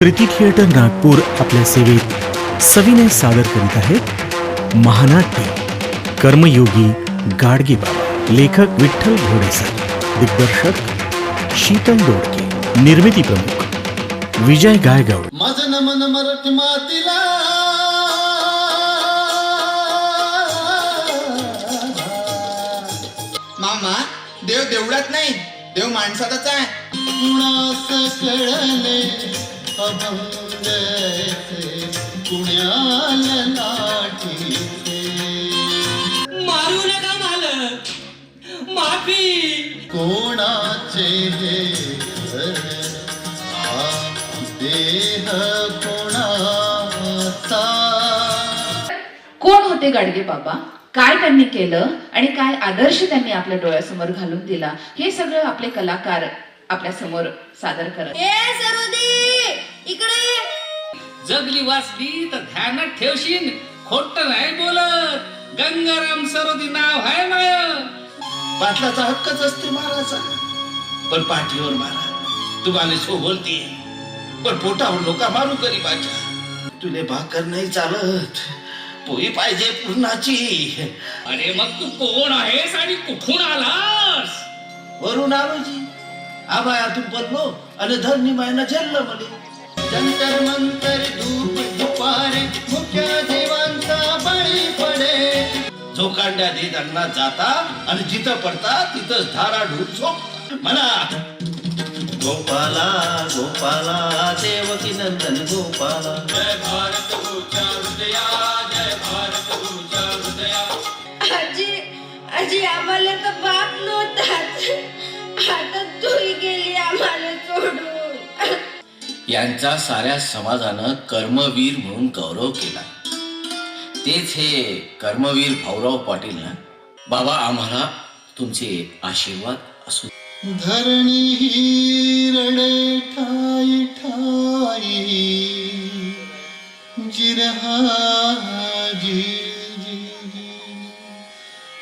Preeti theatre Nagpur आपल्या सेवेत सविनय सादर करीत आहेत महानाट्य कर्मयोगी गाडगे बाबा। लेखक विठ्ठल घोडेसर, दिग्दर्शक शीतल दोडके, निर्मिती प्रमुख विजय गायगौड। माझं नमन मराठी मातीला, मामा देव देवळात नाही, देव माणसातच आहे। कुणास कळले अभंगाचे, कुण्याला नाटीचे। मारू नका मालक, माफी। कोणाचे हे घर, हा देह कोणाचा। कोण होते गाडगे बाबा, काय त्यांनी केलं आणि काय आदर्श त्यांनी आपल्या डोळ्यासमोर घालून दिला, हे सगळं आपले कलाकार आपल्या समोर सादर करत। इकडे जगली वाचली तर ध्यानात ठेवशील, खोट नाही बोलत। गंगाराम सरोदी नाव आहे माय। पाटलाचा हक्कच असते मारायचा, पण पाठीवर मारा। तुम्हाला शो बोलते, पण पोटावर लोका मारू गरीबाच्या। तुले भाकर नाही चालत, पोळी पाहिजे पूर्णाची। अरे मग तू कोण आहेस आणि कुठून आलास? वरून आलो जी, आभाळातून पडलो आणि धरणी मायना झेललं मले। जंतर मंतर धूप दुपारे, मुख्य देवांचा बळी पडे। झोकांड्या देत अण्णा जाता आणि जिथं पडता तिथंच धारा ढूळ झोप म्हणा। गोपाला गोपाला देवकी नंदन गोपाला। जय भारत तुझ्या हृदया, जय भारत तुझ्या हृदया। आजी आम्हाला तर बाप नव्हताच, आता तूही गेली आम्हाला सोडून। यांचा साऱ्या समाजानं कर्मवीर म्हणून गौरव केला। तेच हे कर्मवीर भाऊराव पाटील ना। बाबा आम्हाला तुमचे आशीर्वाद असू। धरणी ही रडे ठाई ठाई, जिरहा